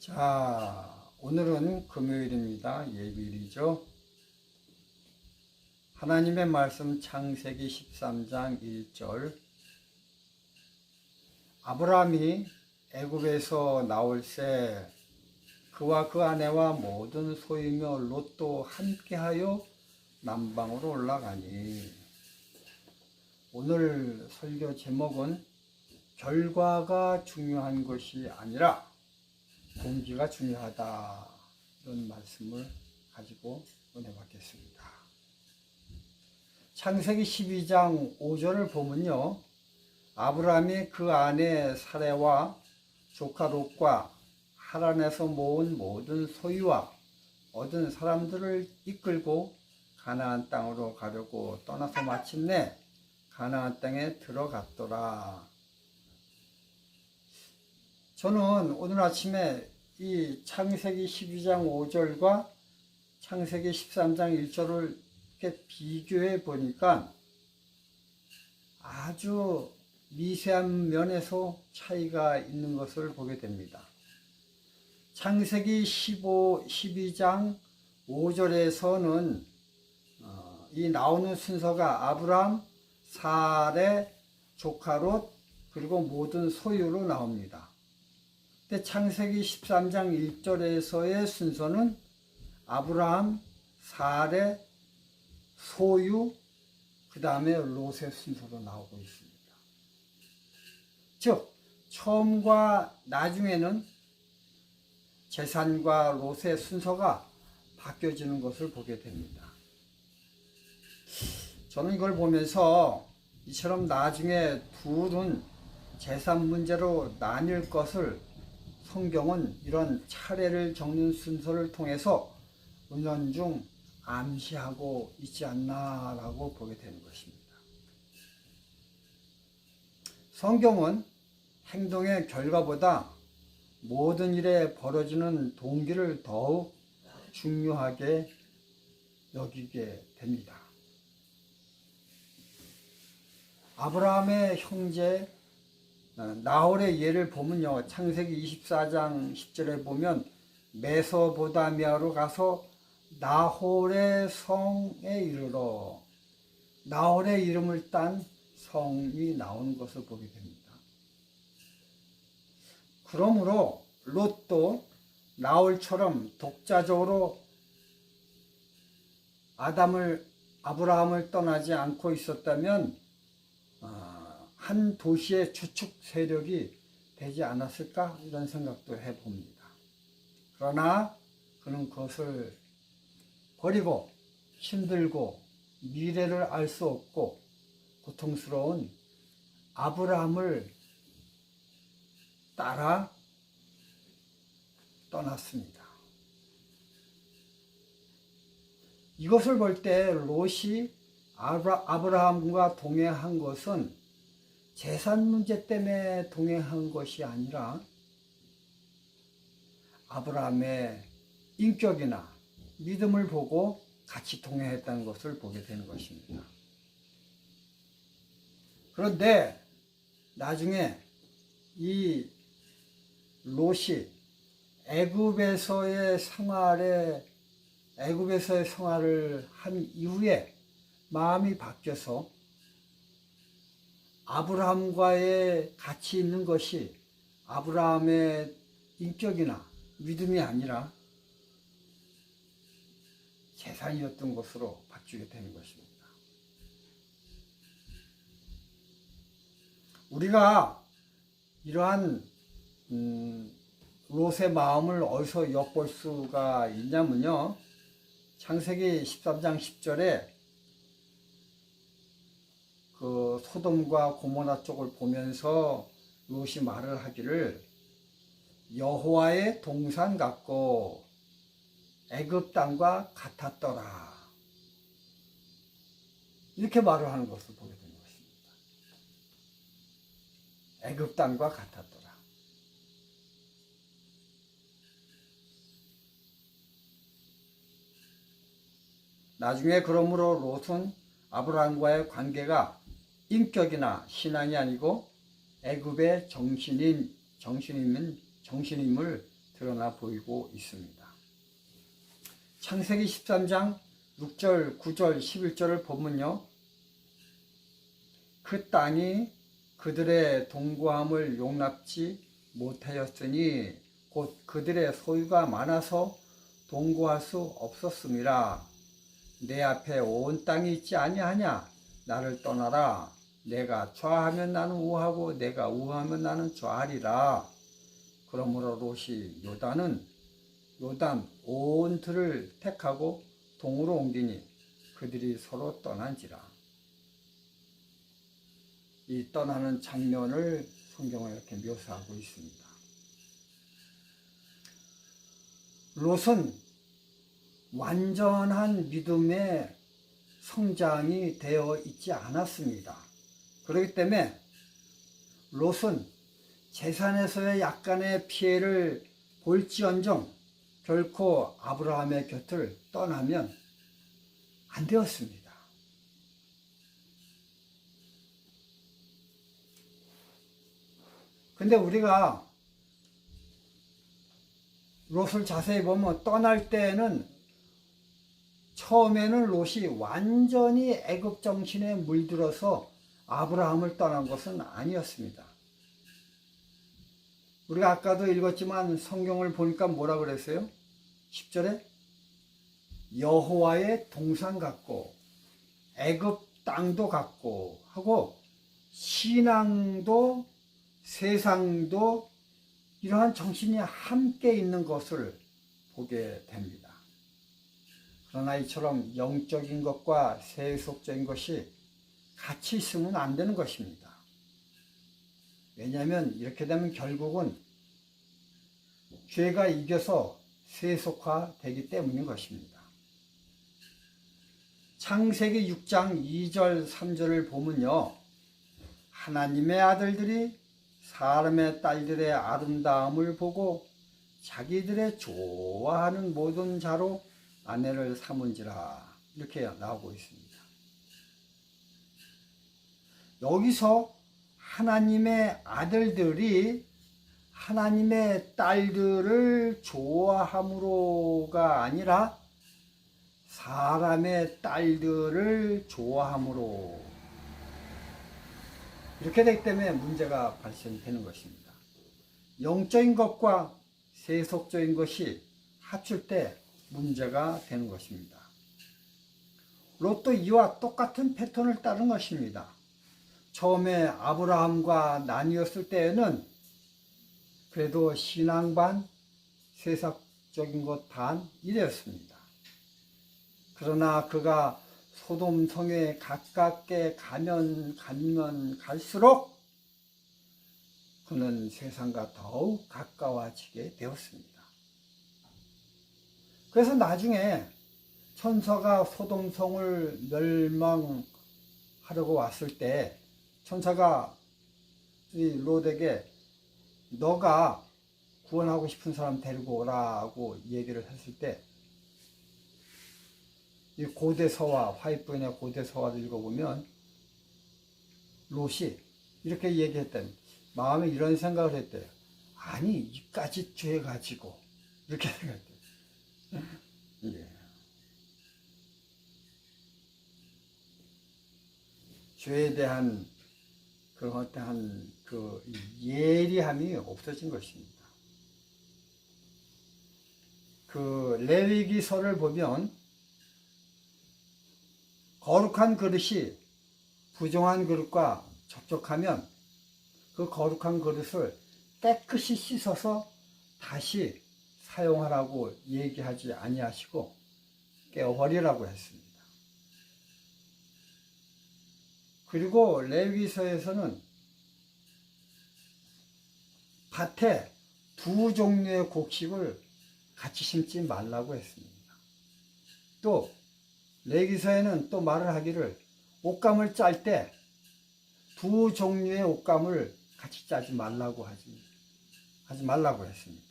자, 오늘은 금요일입니다. 예비일이죠. 하나님의 말씀 창세기 13장 1절. 아브라함이 애굽에서 나올새 그와 그 아내와 모든 소유며 롯도 함께하여 남방으로 올라가니. 오늘 설교 제목은 결과가 중요한 것이 아니라 동기가 중요하다, 이런 말씀을 가지고 은혜 받겠습니다. 창세기 12장 5절을 보면요, 아브라함이 그 아내 사레와 조카 롯과 하란에서 모은 모든 소유와 얻은 사람들을 이끌고 가나안 땅으로 가려고 떠나서 마침내 가나안 땅에 들어갔더라. 저는 오늘 아침에 이 창세기 12장 5절과 창세기 13장 1절을 이렇게 비교해 보니까 아주 미세한 면에서 차이가 있는 것을 보게 됩니다. 창세기 12장 5절에서는 이 나오는 순서가 아브람, 사레, 조카 롯, 그리고 모든 소유로 나옵니다. 근데 창세기 13장 1절에서의 순서는 아브라함, 사레, 소유, 그 다음에 롯의 순서로 나오고 있습니다. 즉, 처음과 나중에는 재산과 롯의 순서가 바뀌어지는 것을 보게 됩니다. 저는 이걸 보면서 이처럼 나중에 둘은 재산 문제로 나뉠 것을 성경은 이런 차례를 적는 순서를 통해서 은연중 암시하고 있지 않나라고 보게 되는 것입니다. 성경은 행동의 결과보다 모든 일에 벌어지는 동기를 더욱 중요하게 여기게 됩니다. 아브라함의 형제 나홀의 예를 보면요, 창세기 24장 10절에 보면 메소보다미아로 가서 나홀의 성에 이르러, 나홀의 이름을 딴 성이 나오는 것을 보게 됩니다. 그러므로 롯도 나홀처럼 독자적으로 아브라함을 떠나지 않고 있었다면 한 도시의 주축 세력이 되지 않았을까, 이런 생각도 해봅니다. 그러나 그는 그것을 버리고 힘들고 미래를 알 수 없고 고통스러운 아브라함을 따라 떠났습니다. 이것을 볼 때 롯이 아브라함과 동행한 것은 재산 문제 때문에 동행한 것이 아니라 아브라함의 인격이나 믿음을 보고 같이 동행했다는 것을 보게 되는 것입니다. 그런데 나중에 이 롯이 애굽에서의 생활을 한 이후에 마음이 바뀌어서 아브라함과의 같이 있는 것이 아브라함의 인격이나 믿음이 아니라 재산이었던 것으로 바뀌게 되는 것입니다. 우리가 이러한 롯의 마음을 어디서 엿볼 수가 있냐면요, 창세기 13장 10절에 그 소돔과 고모라 쪽을 보면서 롯이 말을 하기를 여호와의 동산 같고 애굽 땅과 같았더라, 이렇게 말을 하는 것을 보게 되는 것입니다. 애굽 땅과 같았더라. 나중에 그러므로 롯은 아브라함과의 관계가 인격이나 신앙이 아니고 애굽의 정신임을 드러나 보이고 있습니다. 창세기 13장 6절, 9절, 11절을 보면요. 그 땅이 그들의 동거함을 용납지 못하였으니 곧 그들의 소유가 많아서 동거할 수 없었음이라. 내 앞에 온 땅이 있지 아니하냐? 나를 떠나라. 내가 좌하면 나는 우하고 내가 우하면 나는 좌하리라. 그러므로 롯이 요단 온 들을 택하고 동으로 옮기니 그들이 서로 떠난지라. 이 떠나는 장면을 성경은 이렇게 묘사하고 있습니다. 롯은 완전한 믿음의 성장이 되어 있지 않았습니다. 그렇기 때문에 롯은 재산에서의 약간의 피해를 볼지언정 결코 아브라함의 곁을 떠나면 안 되었습니다. 근데 우리가 롯을 자세히 보면 떠날 때에는 처음에는 롯이 완전히 애굽 정신에 물들어서 아브라함을 떠난 것은 아니었습니다. 우리가 아까도 읽었지만 성경을 보니까 뭐라 그랬어요? 10절에 여호와의 동산 같고 애굽 땅도 같고 하고 신앙도 세상도 이러한 정신이 함께 있는 것을 보게 됩니다. 그러나 이처럼 영적인 것과 세속적인 것이 같이 있으면 안 되는 것입니다. 왜냐하면 이렇게 되면 결국은 죄가 이겨서 세속화되기 때문인 것입니다. 창세기 6장 2절 3절을 보면요. 하나님의 아들들이 사람의 딸들의 아름다움을 보고 자기들의 좋아하는 모든 자로 아내를 삼은지라 이렇게 나오고 있습니다. 여기서 하나님의 아들들이 하나님의 딸들을 좋아함으로가 아니라 사람의 딸들을 좋아함으로 이렇게 되기 때문에 문제가 발생되는 것입니다. 영적인 것과 세속적인 것이 합칠 때 문제가 되는 것입니다. 롯도 이와 똑같은 패턴을 따른 것입니다. 처음에 아브라함과 나뉘었을 때에는 그래도 신앙 반, 세상적인 것 반 이랬습니다. 그러나 그가 소돔 성에 가깝게 가면 갈수록 그는 세상과 더욱 가까워지게 되었습니다. 그래서 나중에 천사가 소돔 성을 멸망하려고 왔을 때 천사가 이 롯에게 너가 구원하고 싶은 사람 데리고 오라고 얘기를 했을 때 이 고대서와 화이트본의 고대서화를 읽어보면 롯이 이렇게 얘기했다니 마음에 이런 생각을 했대요. 아니 이까지 죄 가지고 이렇게 생각했대요. 예. 죄에 대한 그런 어떠한 그 예리함이 없어진 것입니다. 그 레위기서를 보면 거룩한 그릇이 부정한 그릇과 접촉하면 그 거룩한 그릇을 깨끗이 씻어서 다시 사용하라고 얘기하지 아니하시고 깨어버리라고 했습니다. 그리고 레위기서에서는 밭에 두 종류의 곡식을 같이 심지 말라고 했습니다. 또 레위기서에는 또 말을 하기를 옷감을 짤 때 두 종류의 옷감을 같이 짜지 말라고 하지 말라고 했습니다.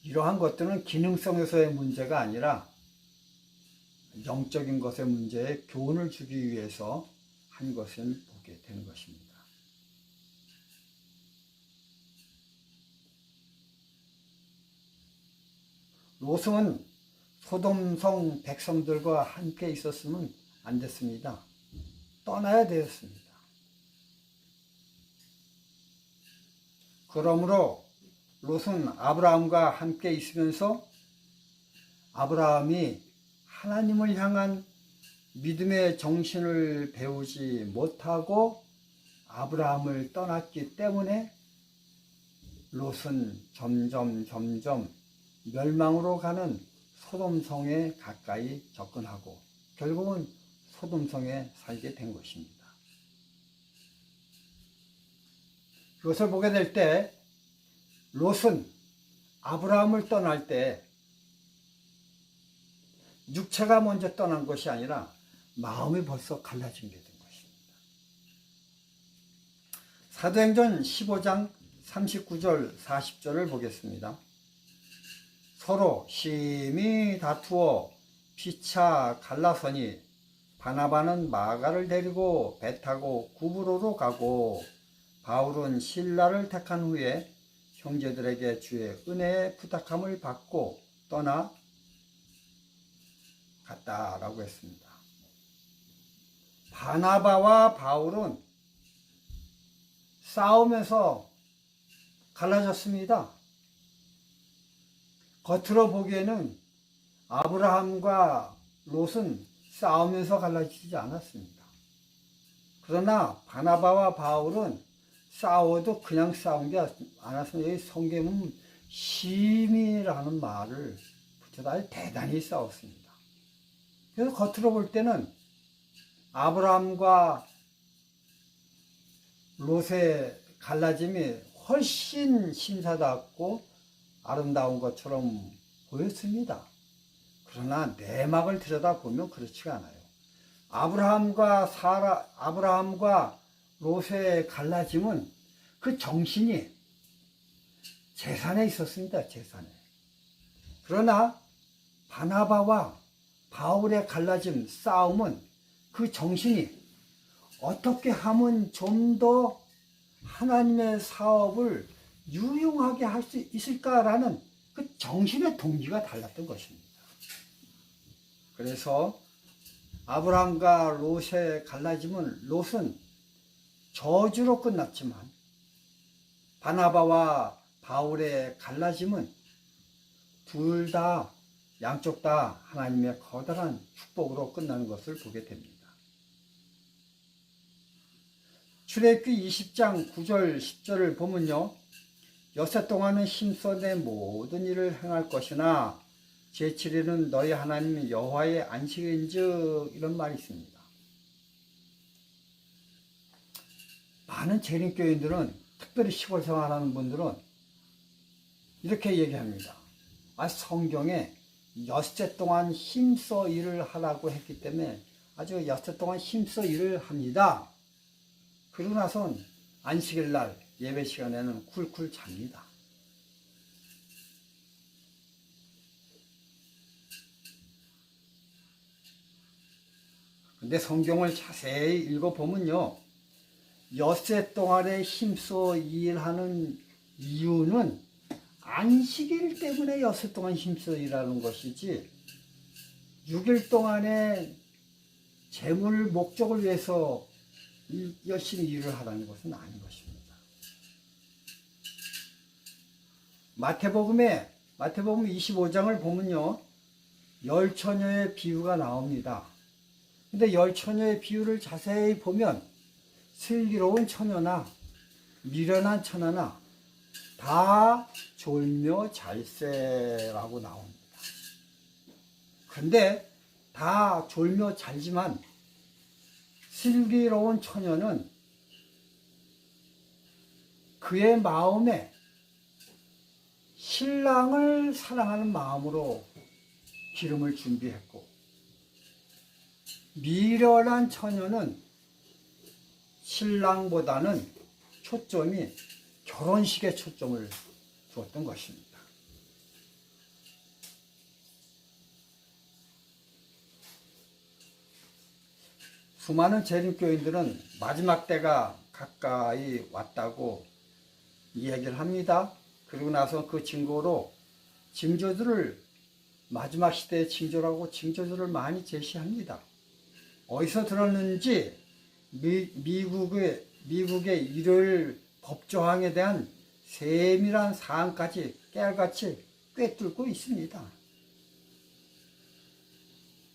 이러한 것들은 기능성에서의 문제가 아니라 영적인 것의 문제에 교훈을 주기 위해서 한 것을 보게 되는 것입니다. 롯은 소돔성 백성들과 함께 있었으면 안 됐습니다. 떠나야 되었습니다. 그러므로 롯은 아브라함과 함께 있으면서 아브라함이 하나님을 향한 믿음의 정신을 배우지 못하고 아브라함을 떠났기 때문에 롯은 점점 멸망으로 가는 소돔성에 가까이 접근하고 결국은 소돔성에 살게 된 것입니다. 그것을 보게 될 때 롯은 아브라함을 떠날 때 육체가 먼저 떠난 것이 아니라 마음이 벌써 갈라진 게 된 것입니다. 사도행전 15장 39절 40절을 보겠습니다. 서로 심히 다투어 피차 갈라서니 바나바는 마가를 데리고 배 타고 구브로로 가고 바울은 실라를 택한 후에 형제들에게 주의 은혜의 부탁함을 받고 떠나 갔다라고 했습니다. 바나바와 바울은 싸우면서 갈라졌습니다. 겉으로 보기에는 아브라함과 롯은 싸우면서 갈라지지 않았습니다. 그러나 바나바와 바울은 싸워도 그냥 싸운 게 아니었습니다. 여기 성경은 심히라는 말을 붙여다 대단히 싸웠습니다. 그래서 겉으로 볼 때는 아브라함과 롯의 갈라짐이 훨씬 심사답고 아름다운 것처럼 보였습니다. 그러나 내막을 들여다보면 그렇지가 않아요. 아브라함과 롯의 갈라짐은 그 정신이 재산에 있었습니다. 재산에. 그러나 바나바와 바울의 갈라짐, 싸움은 그 정신이 어떻게 하면 좀 더 하나님의 사업을 유용하게 할 수 있을까라는 그 정신의 동기가 달랐던 것입니다. 그래서 아브라함과 롯의 갈라짐은 롯은 저주로 끝났지만 바나바와 바울의 갈라짐은 둘 다 양쪽 다 하나님의 커다란 축복으로 끝나는 것을 보게 됩니다. 출애굽기 20장 9절 10절을 보면요. 여섯 동안은 힘써 내 모든 일을 행할 것이나 제7일은 너희 하나님 여호와의 안식일인즉 이런 말이 있습니다. 많은 재림교인들은 특별히 시골 생활하는 분들은 이렇게 얘기합니다. 성경에 엿새 동안 힘써 일을 하라고 했기 때문에 아주 엿새 동안 힘써 일을 합니다. 그러고 나선 안식일 날 예배 시간에는 쿨쿨 잡니다. 근데 성경을 자세히 읽어보면요. 엿새 동안에 힘써 일하는 이유는 안식일 때문에 엿새 동안 힘써 일하는 것이지 6일 동안에 재물 목적을 위해서 열심히 일을 하라는 것은 아닌 것입니다. 마태복음 25장을 보면요. 열 처녀의 비유가 나옵니다. 근데 열 처녀의 비유를 자세히 보면 슬기로운 처녀나 미련한 처녀나 다 졸며 잘세라고 나옵니다. 근데 다 졸며 잘지만 슬기로운 처녀는 그의 마음에 신랑을 사랑하는 마음으로 기름을 준비했고, 미련한 처녀는 신랑보다는 초점이 결혼식에 초점을 두었던 것입니다. 수많은 재림교인들은 마지막 때가 가까이 왔다고 이야기를 합니다. 그리고 나서 그 증거로 징조들을 마지막 시대의 징조라고 징조들을 많이 제시합니다. 어디서 들었는지 미국의 일요일 법조항에 대한 세밀한 사항까지 깨알같이 꿰뚫고 있습니다.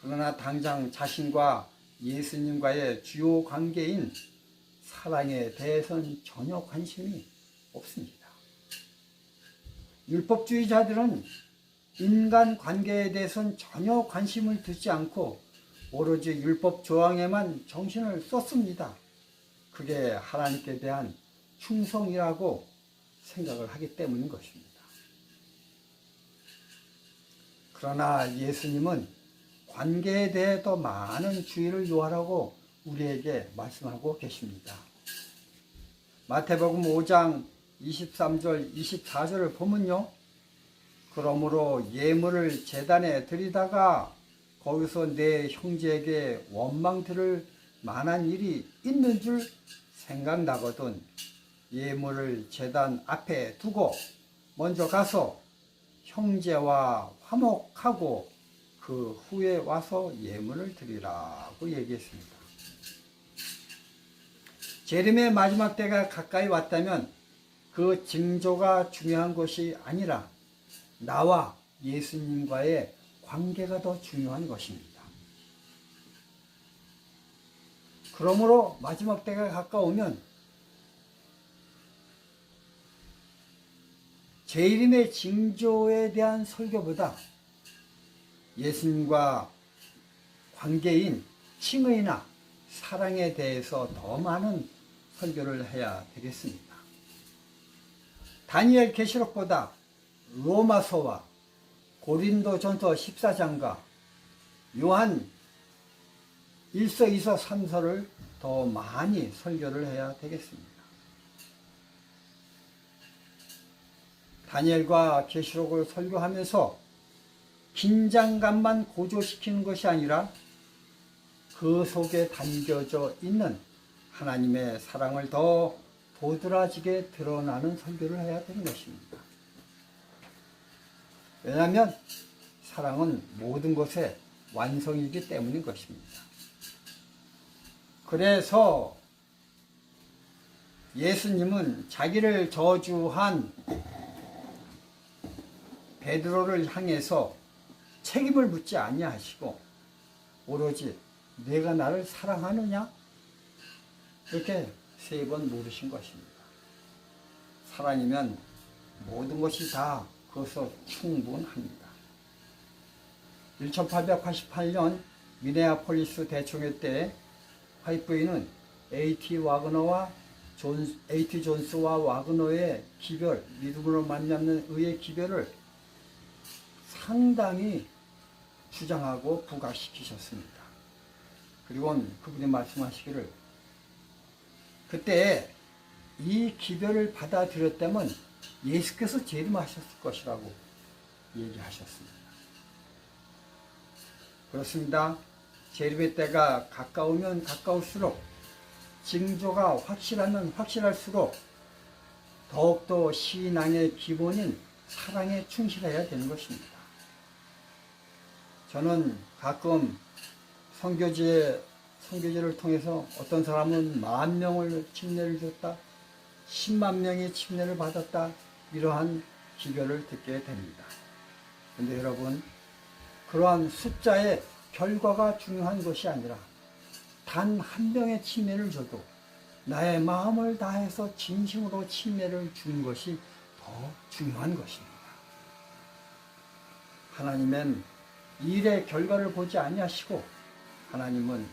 그러나 당장 자신과 예수님과의 주요 관계인 사랑에 대해서는 전혀 관심이 없습니다. 율법주의자들은 인간 관계에 대해서는 전혀 관심을 두지 않고 오로지 율법 조항에만 정신을 쏟습니다. 그게 하나님께 대한 충성이라고 생각을 하기 때문인 것입니다. 그러나 예수님은 관계에 대해 더 많은 주의를 요하라고 우리에게 말씀하고 계십니다. 마태복음 5장 23절 24절을 보면요, 그러므로 예물을 제단에 드리다가 거기서 내 형제에게 원망 들을 만한 일이 있는 줄 생각나거든 예물을 제단 앞에 두고 먼저 가서 형제와 화목하고 그 후에 와서 예물을 드리라고 얘기했습니다. 재림의 마지막 때가 가까이 왔다면 그 징조가 중요한 것이 아니라 나와 예수님과의 관계가 더 중요한 것입니다. 그러므로 마지막 때가 가까우면 재림의 징조에 대한 설교보다 예수님과 관계인 칭의나 사랑에 대해서 더 많은 설교를 해야 되겠습니다. 다니엘 계시록보다 로마서와 고린도전서 14장과 요한 1서, 2서, 3서를 더 많이 설교를 해야 되겠습니다. 다니엘과 계시록을 설교하면서 긴장감만 고조시키는 것이 아니라 그 속에 담겨져 있는 하나님의 사랑을 더 도드라지게 드러나는 설교를 해야 되는 것입니다. 왜냐하면 사랑은 모든 것의 완성이기 때문인 것입니다. 그래서 예수님은 자기를 저주한 베드로를 향해서 책임을 묻지 아니하시고 오로지 내가 나를 사랑하느냐? 이렇게 3번 물으신 것입니다. 사랑이면 모든 것이 다 그것으로 충분합니다. 1888년 미네아폴리스 대총회 때 화이트보이는 A.T. 존스와 와그너의 기별, 믿음으로 만나는 의의 기별을 상당히 주장하고 부각시키셨습니다. 그리고 그분이 말씀하시기를 그때 이 기별을 받아들였다면 예수께서 재림하셨을 것이라고 얘기하셨습니다. 그렇습니다. 재림의 때가 가까우면 가까울수록 징조가 확실하면 확실할수록 더욱더 신앙의 기본인 사랑에 충실해야 되는 것입니다. 저는 가끔 선교제를 통해서 어떤 사람은 10,000명을 침례를 줬다, 10만 명이 침례를 받았다, 이러한 기별을 듣게 됩니다. 그런데 여러분, 그러한 숫자의 결과가 중요한 것이 아니라 단 한 명의 침례를 줘도 나의 마음을 다해서 진심으로 침례를 주는 것이 더 중요한 것입니다. 하나님은 일의 결과를 보지 아니하시고 하나님은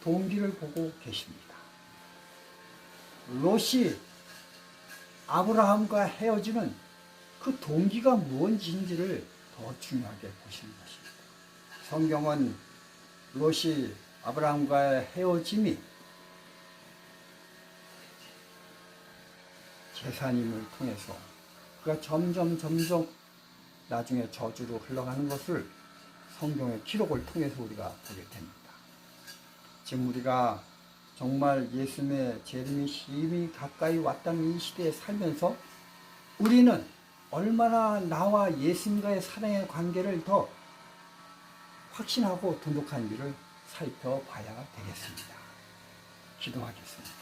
동기를 보고 계십니다. 롯이 아브라함과 헤어지는 그 동기가 무엇인지를 더 중요하게 보시는 것입니다. 성경은 롯이 아브라함과의 헤어짐이 제사님을 통해서 그가 점점 나중에 저주로 흘러가는 것을 성경의 기록을 통해서 우리가 보게 됩니다. 지금 우리가 정말 예수님의 재림이 심히 가까이 왔다는 이 시대에 살면서 우리는 얼마나 나와 예수님과의 사랑의 관계를 더 확신하고 돈독한지를 살펴봐야 되겠습니다. 기도하겠습니다.